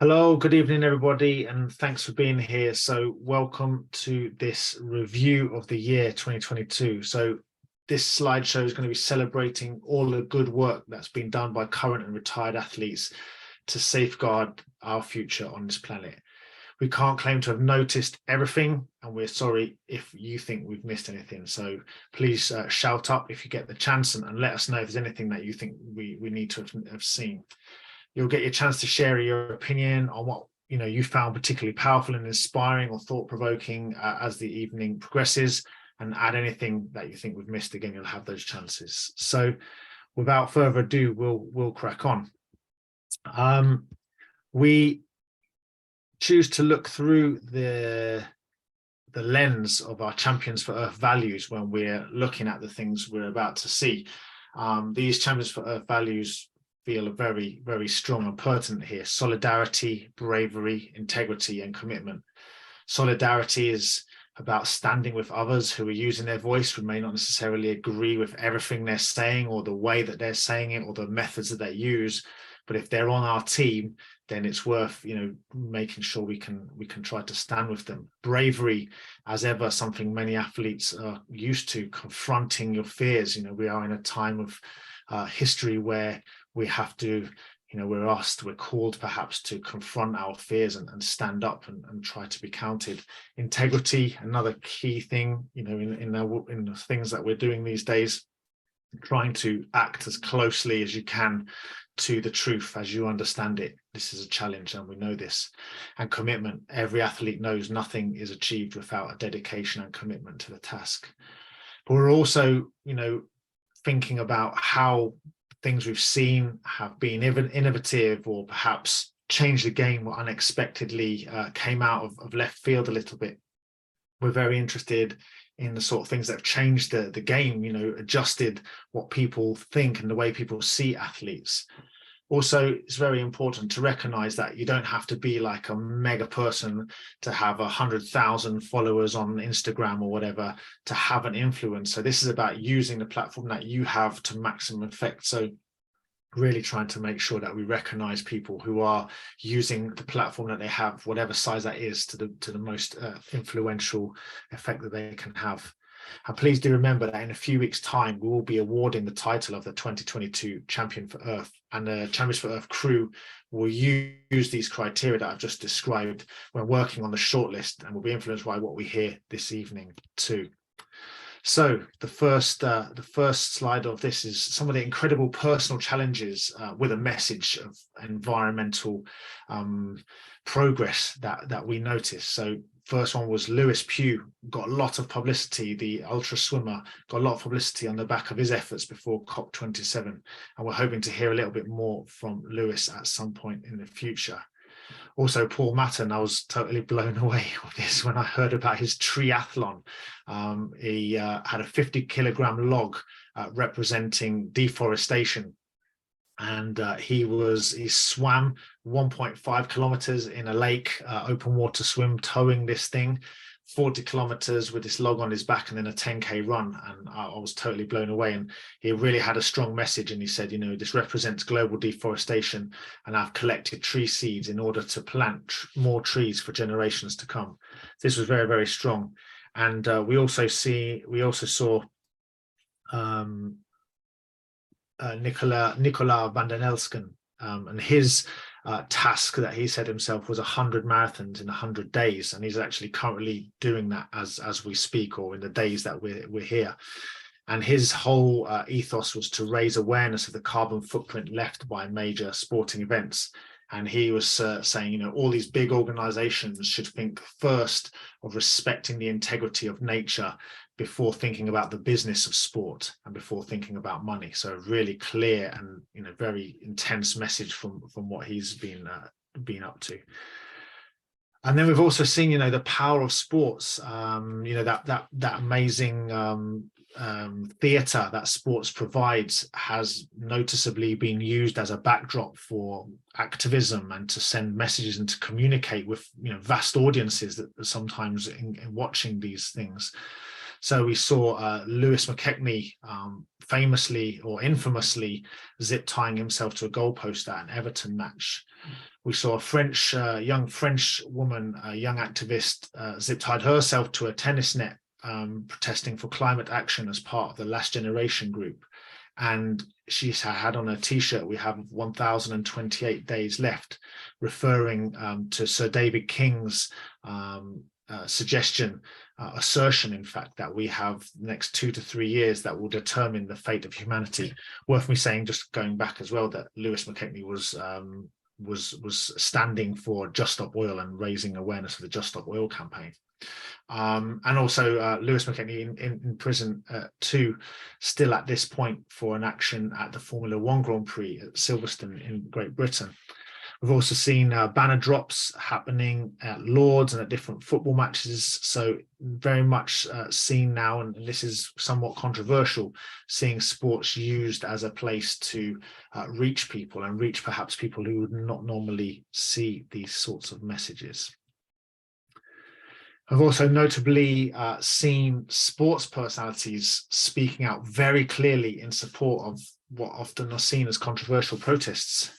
Hello, good evening, everybody, and thanks for being here. So welcome to this review of the year 2022. So this slideshow is going to be celebrating all the good work that's been done by current and retired athletes to safeguard our future on this planet. We can't claim to have noticed everything, and we're sorry if you think we've missed anything. So please shout up if you get the chance and let us know if there's anything that you think we need to have seen. You'll get your chance to share your opinion on what you found particularly powerful and inspiring or thought-provoking as the evening progresses, and add anything that you think we've missed. Again, you'll have those chances. So without further ado, we'll crack on. We choose to look through the lens of our Champions for Earth values when we're looking at the things we're about to see. These Champions for Earth values feel very, very strong and pertinent here. Solidarity, bravery, integrity, and commitment. Solidarity is about standing with others who are using their voice, who may not necessarily agree with everything they're saying or the way that they're saying it or the methods that they use. But if they're on our team, then it's worth making sure we can try to stand with them. Bravery, as ever, something many athletes are used to, confronting your fears. We are in a time of history where we have to, we're called perhaps to confront our fears and stand up and try to be counted. Integrity, another key thing, in the things that we're doing these days, trying to act as closely as you can to the truth as you understand it. This is a challenge, and we know this. And commitment. Every athlete knows nothing is achieved without a dedication and commitment to the task. But we're also, thinking about how things we've seen have been innovative or perhaps changed the game or unexpectedly came out of left field a little bit. We're very interested in the sort of things that have changed the game, adjusted what people think and the way people see athletes. Also, it's very important to recognize that you don't have to be like a mega person to have 100,000 followers on Instagram or whatever to have an influence. So this is about using the platform that you have to maximum effect. So really trying to make sure that we recognize people who are using the platform that they have, whatever size that is, to the most influential effect that they can have. And please do remember that in a few weeks' time, we will be awarding the title of the 2022 Champion for Earth, and the Champions for Earth crew will use these criteria that I've just described when working on the shortlist, and will be influenced by what we hear this evening too. So the first slide of this is some of the incredible personal challenges with a message of environmental progress that we noticed. So first one was Lewis Pugh, got a lot of publicity. The ultra swimmer got a lot of publicity on the back of his efforts before COP27, and we're hoping to hear a little bit more from Lewis at some point in the future. Also, Paul Matten, I was totally blown away with this when I heard about his triathlon. He had a 50-kilogram log representing deforestation, and he swam 1.5 kilometers in a lake, open water swim, towing this thing, 40 kilometers with this log on his back, and then a 10K run. And I was totally blown away. And he really had a strong message. And he said, this represents global deforestation, and I've collected tree seeds in order to plant more trees for generations to come. This was very, very strong. And we also saw Nicola van den Elsken, and his task that he said himself was 100 marathons in 100 days, and he's actually currently doing that as we speak, or in the days that we're here. And his whole ethos was to raise awareness of the carbon footprint left by major sporting events. And he was saying, all these big organizations should think first of respecting the integrity of nature before thinking about the business of sport and before thinking about money. So a really clear and very intense message from what he's been up to. And then we've also seen the power of sports, that amazing theatre that sports provides has noticeably been used as a backdrop for activism and to send messages and to communicate with vast audiences that are sometimes in watching these things. So we saw Lewis McKechnie famously or infamously zip tying himself to a goalpost at an Everton match. We saw a French, young French woman, a young activist, zip tied herself to a tennis net, protesting for climate action as part of the Last Generation group. And she had on a T-shirt, "We have 1,028 days left," referring to Sir David King's suggestion, assertion, in fact, that we have the next 2 to 3 years that will determine the fate of humanity. Worth me saying, just going back as well, that Lewis McKechnie was standing for Just Stop Oil and raising awareness of the Just Stop Oil campaign. And also Lewis McKechnie in prison too, still at this point, for an action at the Formula One Grand Prix at Silverstone in Great Britain. We've also seen banner drops happening at Lords and at different football matches. So very much seen now, and this is somewhat controversial, seeing sports used as a place to reach people, and reach perhaps people who would not normally see these sorts of messages. I've also notably seen sports personalities speaking out very clearly in support of what often are seen as controversial protests.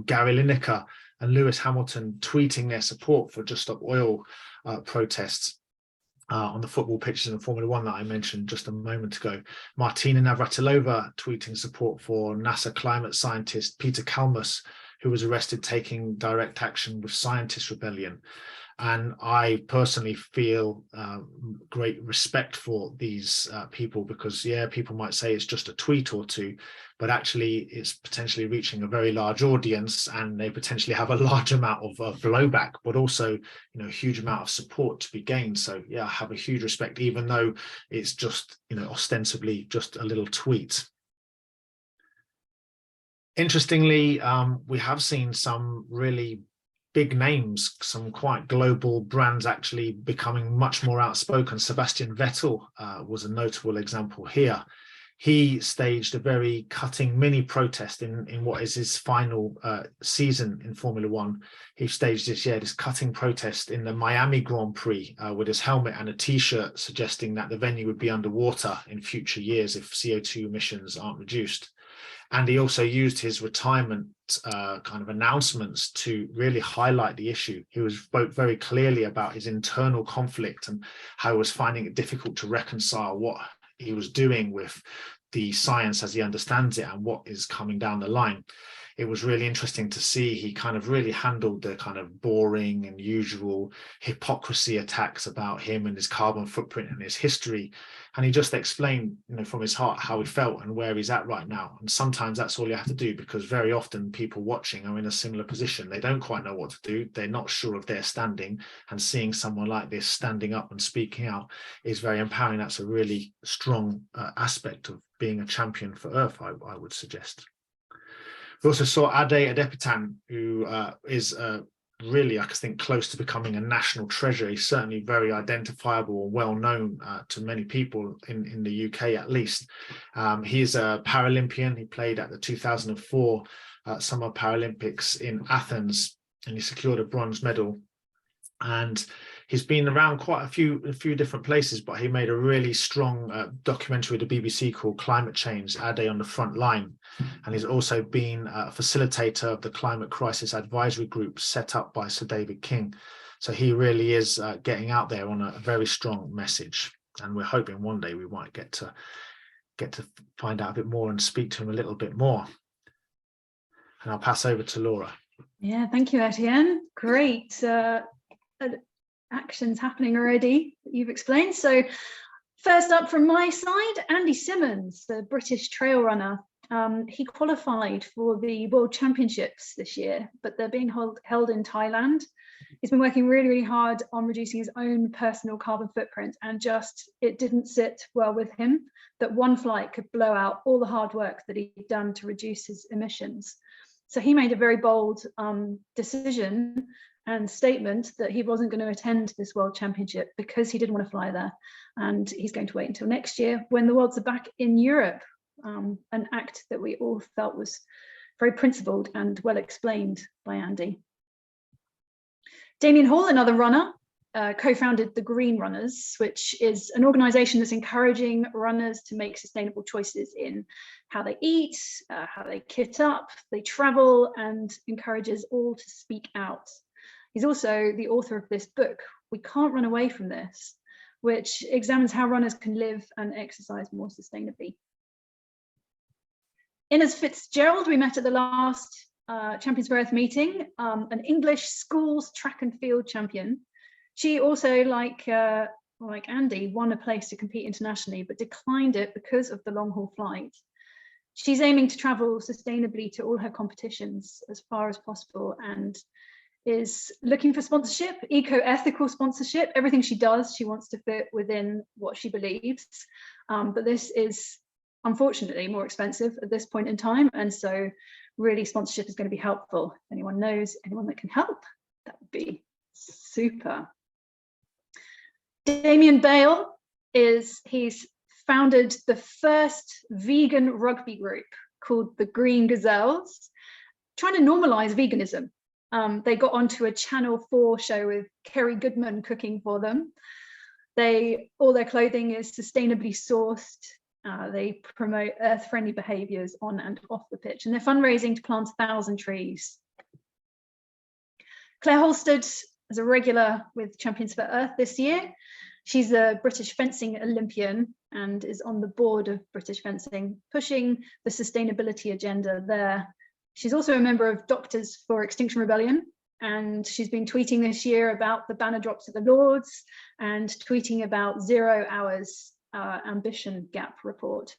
Gary Lineker and Lewis Hamilton tweeting their support for Just Stop Oil protests on the football pitches in Formula One that I mentioned just a moment ago. Martina Navaratalova tweeting support for NASA climate scientist Peter Kalmus, who was arrested taking direct action with Scientist Rebellion. And I personally feel great respect for these people, because, yeah, people might say it's just a tweet or two, but actually it's potentially reaching a very large audience, and they potentially have a large amount of blowback, but also, a huge amount of support to be gained. So, yeah, I have a huge respect, even though it's just, ostensibly just a little tweet. Interestingly, we have seen some really big names, some quite global brands actually becoming much more outspoken. Sebastian Vettel was a notable example here. He staged a very cutting mini protest in what is his final season in Formula One. He staged this cutting protest in the Miami Grand Prix with his helmet and a T-shirt suggesting that the venue would be underwater in future years if CO2 emissions aren't reduced. And he also used his retirement kind of announcements to really highlight the issue. He spoke very clearly about his internal conflict and how he was finding it difficult to reconcile what he was doing with the science as he understands it and what is coming down the line. It was really interesting to see he kind of really handled the kind of boring and usual hypocrisy attacks about him and his carbon footprint and his history. And he just explained, from his heart how he felt and where he's at right now. And sometimes that's all you have to do, because very often people watching are in a similar position. They don't quite know what to do. They're not sure of their standing, and seeing someone like this standing up and speaking out is very empowering. That's a really strong aspect of being a champion for Earth, I would suggest. We also saw Adepitan, who is really, I think, close to becoming a national treasure. He's certainly very identifiable and well known to many people in the UK, at least. He's a Paralympian. He played at the 2004 Summer Paralympics in Athens, and he secured a bronze medal. And he's been around quite a few different places, but he made a really strong documentary with the BBC called Climate Change, Ade on the Front Line. And he's also been a facilitator of the Climate Crisis Advisory Group set up by Sir David King. So he really is getting out there on a very strong message. And we're hoping one day we might get to find out a bit more and speak to him a little bit more. And I'll pass over to Laura. Yeah, thank you, Etienne. Great. Actions happening already that you've explained. So first up from my side, Andy Symonds, the British trail runner. He qualified for the World Championships this year, but they're being held in Thailand. He's been working really, really hard on reducing his own personal carbon footprint, and it didn't sit well with him that one flight could blow out all the hard work that he'd done to reduce his emissions. So he made a very bold decision and statement that he wasn't going to attend this World Championship because he didn't want to fly there, and he's going to wait until next year when the Worlds are back in Europe. An act that we all felt was very principled and well explained by Andy. Damian Hall, another runner, co-founded the Green Runners, which is an organization that's encouraging runners to make sustainable choices in how they eat, how they kit up, they travel, and encourages all to speak out. He's also the author of this book, We Can't Run Away From This, which examines how runners can live and exercise more sustainably. Inez Fitzgerald, we met at the last Champions for Earth meeting, an English schools track and field champion. She also, like Andy, won a place to compete internationally, but declined it because of the long haul flight. She's aiming to travel sustainably to all her competitions as far as possible, and is looking for sponsorship, eco-ethical sponsorship. Everything she does, she wants to fit within what she believes. But this is unfortunately more expensive at this point in time. And so really sponsorship is going to be helpful. If anyone knows anyone that can help, that would be super. Damian Bal he's founded the first vegan rugby group called the Green Gazelles, trying to normalize veganism. They got onto a Channel 4 show with Kerry Goodman cooking for them. All their clothing is sustainably sourced. They promote earth-friendly behaviours on and off the pitch, and they're fundraising to plant 1,000 trees. Clare Halsted is a regular with Champions for Earth this year. She's a British fencing Olympian and is on the board of British Fencing, pushing the sustainability agenda there. She's also a member of Doctors for Extinction Rebellion, and she's been tweeting this year about the banner drops at the Lords and tweeting about 0 hours ambition gap report.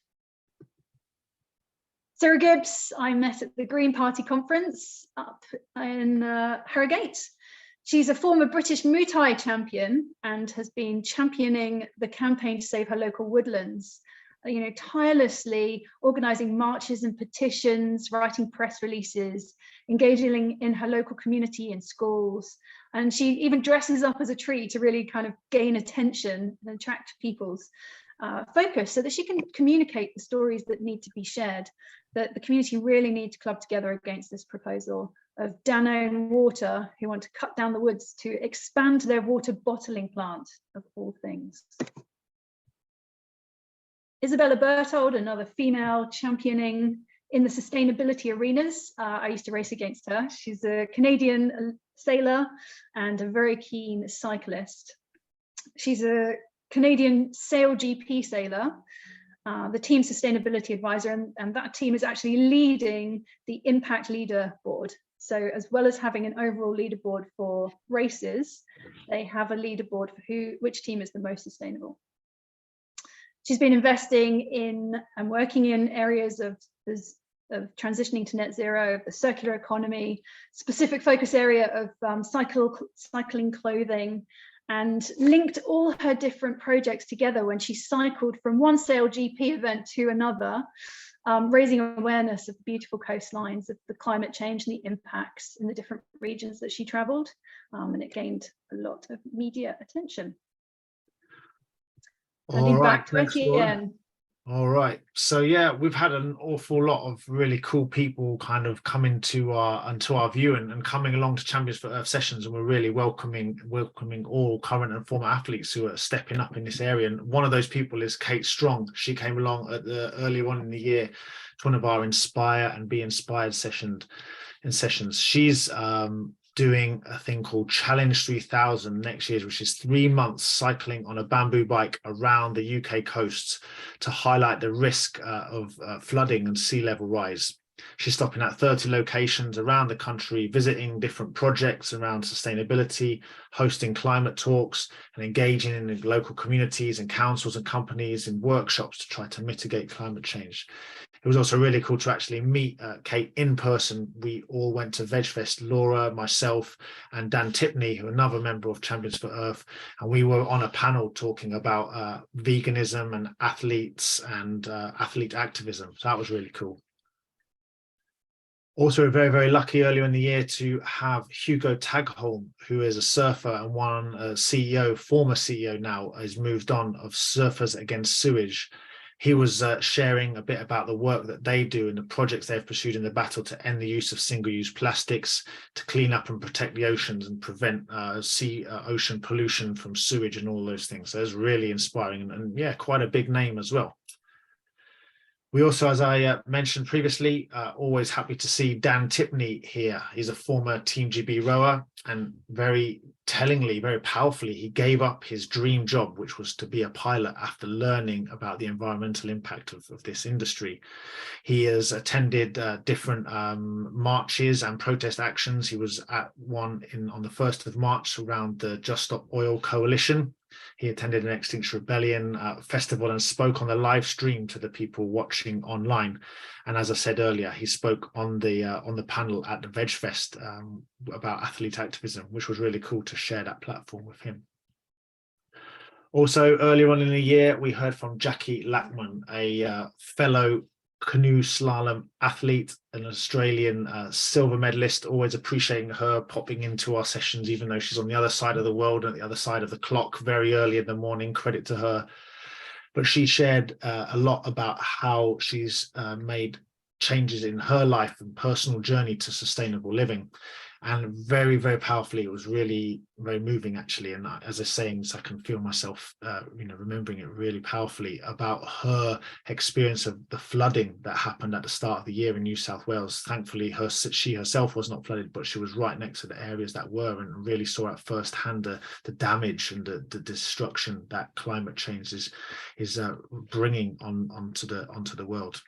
Sarah Gibbs, I met at the Green Party conference up in Harrogate. She's a former British Muay Thai champion and has been championing the campaign to save her local woodlands, tirelessly organising marches and petitions, writing press releases, engaging in her local community in schools. And she even dresses up as a tree to really kind of gain attention and attract people's focus so that she can communicate the stories that need to be shared, that the community really need to club together against this proposal of Danone Water, who want to cut down the woods to expand their water bottling plant, of all things. Isabella Berthold, another female championing in the sustainability arenas. I used to race against her. She's a Canadian sailor and a very keen cyclist. She's a Canadian Sail GP sailor, the team sustainability advisor, and that team is actually leading the Impact Leader Board. So as well as having an overall leaderboard for races, they have a leaderboard for which team is the most sustainable. She's been investing in and working in areas of transitioning to net zero, of the circular economy, specific focus area of cycling clothing, and linked all her different projects together when she cycled from one Sail GP event to another, raising awareness of the beautiful coastlines, of the climate change and the impacts in the different regions that she travelled, and it gained a lot of media attention. All right, back to Etienne. All right, so yeah, we've had an awful lot of really cool people kind of coming to our view and coming along to Champions for Earth sessions, and we're really welcoming all current and former athletes who are stepping up in this area. And one of those people is Kate Strong. She came along earlier on in the year to one of our Inspire and Be Inspired sessions. She's doing a thing called Challenge 3000 next year, which is 3 months cycling on a bamboo bike around the UK coasts to highlight the risk of flooding and sea level rise. She's stopping at 30 locations around the country, visiting different projects around sustainability, hosting climate talks, and engaging in the local communities and councils and companies in workshops to try to mitigate climate change. It was also really cool to actually meet Kate in person. We all went to VegFest, Laura, myself, and Dan Tipney, who are another member of Champions for Earth. And we were on a panel talking about veganism and athletes and athlete activism. So that was really cool. Also, we're very, very lucky earlier in the year to have Hugo Tagholm, who is a surfer and former CEO now, has moved on, of Surfers Against Sewage. He was sharing a bit about the work that they do and the projects they've pursued in the battle to end the use of single-use plastics, to clean up and protect the oceans and prevent ocean pollution from sewage and all those things. So it's really inspiring and yeah, quite a big name as well. We also, as I mentioned previously, always happy to see Dan Tipney here. He's a former Team GB rower, and very tellingly, very powerfully, he gave up his dream job, which was to be a pilot, after learning about the environmental impact of this industry. He has attended different marches and protest actions. He was at one on the 1st of March around the Just Stop Oil Coalition. He attended an Extinction Rebellion festival and spoke on the live stream to the people watching online. And as I said earlier, he spoke on the panel at the Veg Fest about athlete activism, which was really cool to share that platform with him. Also, earlier on in the year, we heard from Jacqui Lachmann, a fellow canoe slalom athlete, an Australian silver medalist. Always appreciating her popping into our sessions, even though she's on the other side of the world, at the other side of the clock, very early in the morning. Credit to her. But she shared a lot about how she's made changes in her life and personal journey to sustainable living. And very, very powerfully, it was really very moving, actually. And as I say, I can feel myself, remembering it really powerfully about her experience of the flooding that happened at the start of the year in New South Wales. Thankfully, she herself was not flooded, but she was right next to the areas that were, and really saw at first hand the damage and the destruction that climate change is bringing onto the world.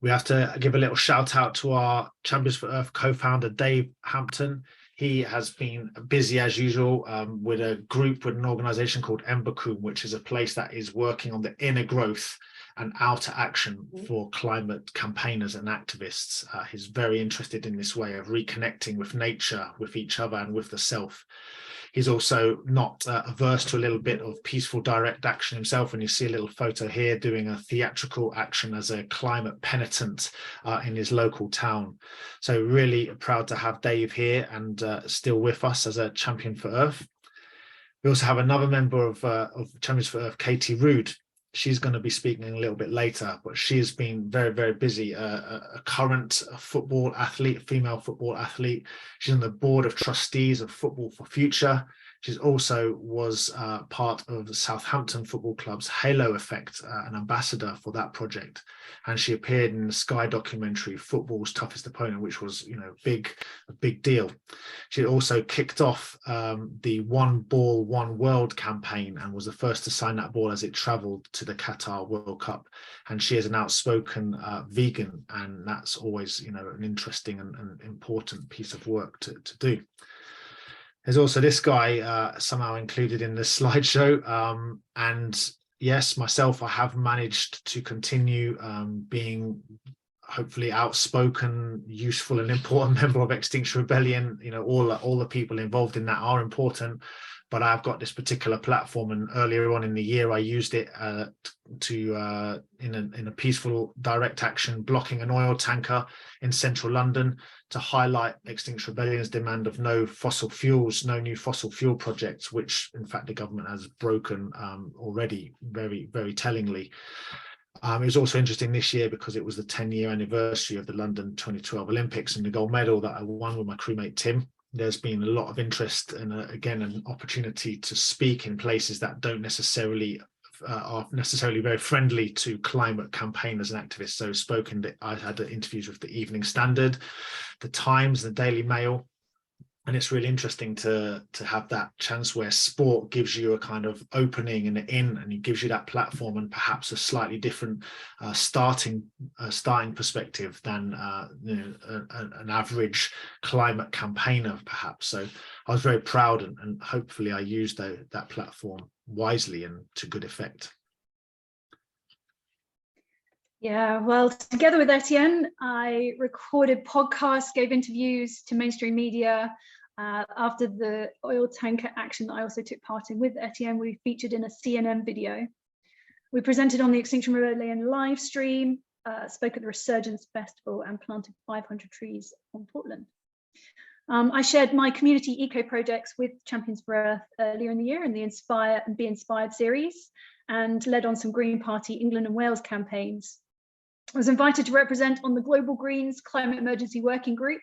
We have to give a little shout out to our Champions for Earth co-founder, Dave Hampton. He has been busy as usual with an organization called Embercombe, which is a place that is working on the inner growth and outer action for climate campaigners and activists. He's very interested in this way of reconnecting with nature, with each other, and with the self. He's also not averse to a little bit of peaceful direct action himself, and you see a little photo here doing a theatrical action as a climate penitent in his local town. So really proud to have Dave here and still with us as a Champion for Earth. We also have another member of Champions for Earth, Katie Rood. She's going to be speaking a little bit later, but she has been very, very busy. A current football athlete, female football athlete. She's on the board of trustees of Football for Future. She also was part of the Southampton Football Club's Halo Effect, an ambassador for that project. And she appeared in the Sky documentary Football's Toughest Opponent, which was, a big deal. She also kicked off the One Ball, One World campaign and was the first to sign that ball as it traveled to the Qatar World Cup. And she is an outspoken vegan, and that's always, an interesting and important piece of work to do. There's also this guy somehow included in the slideshow. And yes, myself, I have managed to continue being hopefully outspoken, useful and important member of Extinction Rebellion. All the people involved in that are important, but I've got this particular platform, and earlier on in the year I used it in a peaceful direct action blocking an oil tanker in central London to highlight Extinction Rebellion's demand of no fossil fuels, no new fossil fuel projects, which in fact the government has broken already, very, very tellingly. It was also interesting this year because it was the 10-year anniversary of the London 2012 Olympics and the gold medal that I won with my crewmate Tim. There's been a lot of interest and again an opportunity to speak in places that don't necessarily are necessarily very friendly to climate campaigners and activists. So I had interviews with the Evening Standard, the Times, the Daily Mail. And it's really interesting to have that chance where sport gives you a kind of opening and it gives you that platform and perhaps a slightly different starting perspective than an average climate campaigner, perhaps. So I was very proud and hopefully I used that platform wisely and to good effect. Yeah, well, together with Etienne, I recorded podcasts, gave interviews to mainstream media. After the oil tanker action that I also took part in with Etienne, we featured in a CNN video. We presented on the Extinction Rebellion live stream, spoke at the Resurgence Festival and planted 500 trees on Portland. I shared my community eco projects with Champions for Earth earlier in the year in the Inspire and Be Inspired series. and led on some Green Party England and Wales campaigns. I was invited to represent on the Global Greens Climate Emergency Working Group,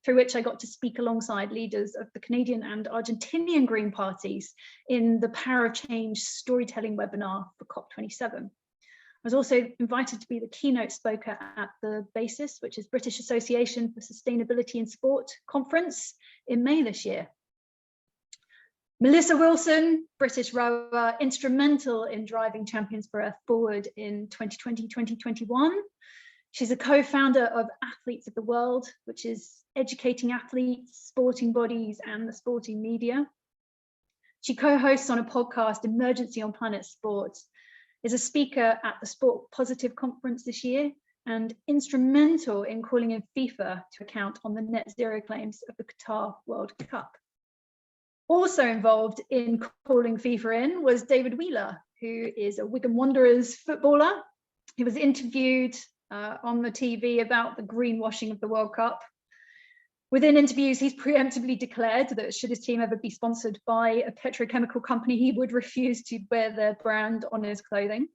through which I got to speak alongside leaders of the Canadian and Argentinian Green parties in the Power of Change storytelling webinar for COP27. I was also invited to be the keynote speaker at the BASIS, which is British Association for Sustainability in Sport conference in May this year. Melissa Wilson, British rower, instrumental in driving Champions for Earth forward in 2020-2021. She's a co-founder of Athletes of the World, which is educating athletes, sporting bodies, and the sporting media. She co-hosts on a podcast, Emergency on Planet Sport, is a speaker at the Sport Positive conference this year, and instrumental in calling in FIFA to account on the net zero claims of the Qatar World Cup. Also involved in calling FIFA in was David Wheeler, who is a Wigan Wanderers footballer. He was interviewed on the TV about the greenwashing of the World Cup. Within interviews, he's preemptively declared that should his team ever be sponsored by a petrochemical company, he would refuse to wear their brand on his clothing.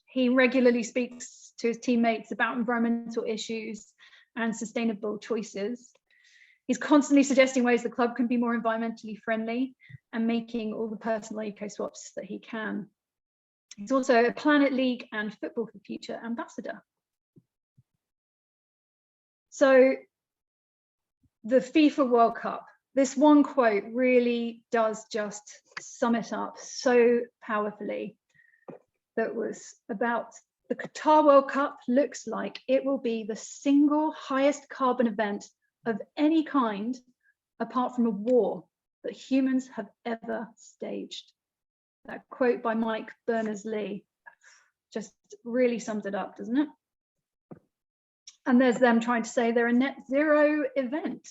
He regularly speaks to his teammates about environmental issues and sustainable choices. He's constantly suggesting ways the club can be more environmentally friendly and making all the personal eco-swaps that he can. He's also a Planet League and Football for Future ambassador. So the FIFA World Cup, this one quote really does just sum it up so powerfully. That was about the Qatar World Cup looks like it will be the single highest carbon event of any kind, apart from a war, that humans have ever staged. That quote by Mike Berners-Lee just really sums it up, doesn't it? And there's them trying to say they're a net zero event.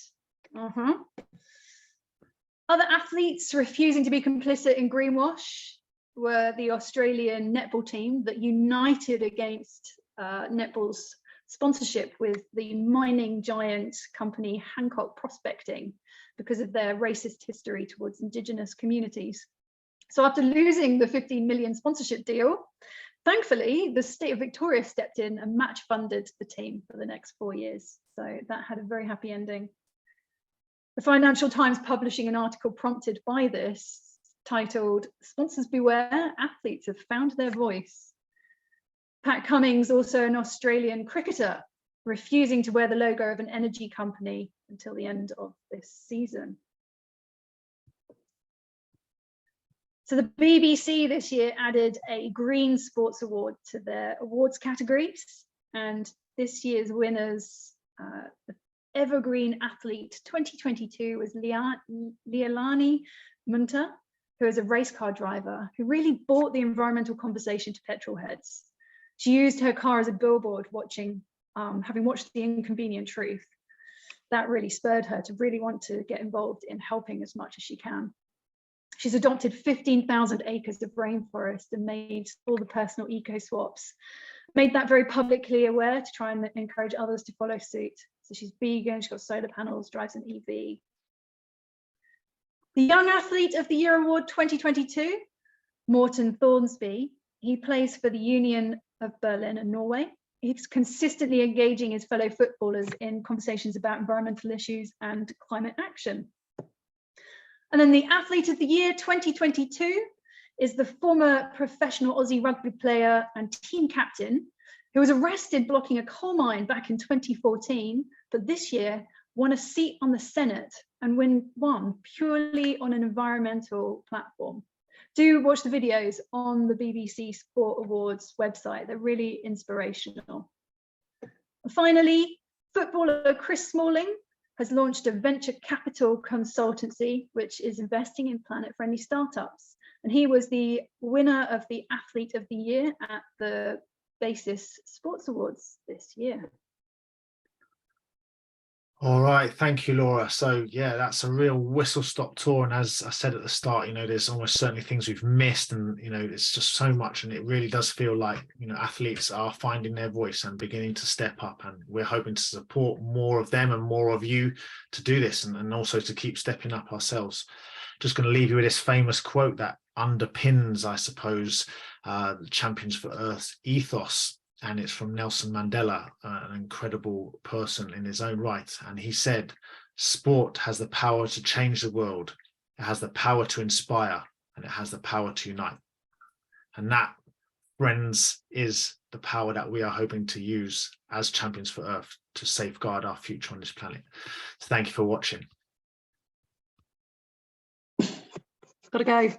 Other athletes refusing to be complicit in greenwash were the Australian netball team that united against netball's sponsorship with the mining giant company Hancock Prospecting because of their racist history towards Indigenous communities. So after losing the 15 million sponsorship deal, thankfully, the state of Victoria stepped in and match funded the team for the next 4 years. So that had a very happy ending. The Financial Times publishing an article prompted by this, titled, "Sponsors Beware, Athletes Have Found Their Voice." Pat Cummings, also an Australian cricketer, refusing to wear the logo of an energy company until the end of this season. So the BBC this year added a Green Sports Award to their awards categories, and this year's winners, the Evergreen Athlete 2022 was Leilani Münter, who is a race car driver who really brought the environmental conversation to petrol heads. She used her car as a billboard, having watched The Inconvenient Truth. That really spurred her to really want to get involved in helping as much as she can. She's adopted 15,000 acres of rainforest and made all the personal eco-swaps, made that very publicly aware to try and encourage others to follow suit. So she's vegan, she's got solar panels, drives an EV. The Young Athlete of the Year Award 2022, Morten Thorsby, he plays for the Union of Berlin and Norway. He's consistently engaging his fellow footballers in conversations about environmental issues and climate action. And then the Athlete of the Year 2022 is the former professional Aussie rugby player and team captain who was arrested blocking a coal mine back in 2014, but this year won a seat on the Senate and won purely on an environmental platform. Do watch the videos on the BBC Sport Awards website. They're really inspirational. Finally, footballer Chris Smalling has launched a venture capital consultancy, which is investing in planet-friendly startups. And he was the winner of the Athlete of the Year at the BASIS Sports Awards this year. All right, thank you, Laura. So yeah, that's a real whistle-stop tour. And as I said at the start, you know, there's almost certainly things we've missed, and you know, it's just so much, and it really does feel like, you know, athletes are finding their voice and beginning to step up, and we're hoping to support more of them and more of you to do this, and also to keep stepping up ourselves. Just going to leave you with this famous quote that underpins, I suppose, the Champions for Earth's ethos, and it's from Nelson Mandela, an incredible person in his own right. And he said, sport has the power to change the world, it has the power to inspire, and it has the power to unite. And that, friends, is the power that we are hoping to use as Champions for Earth to safeguard our future on this planet. So thank you for watching. Gotta go.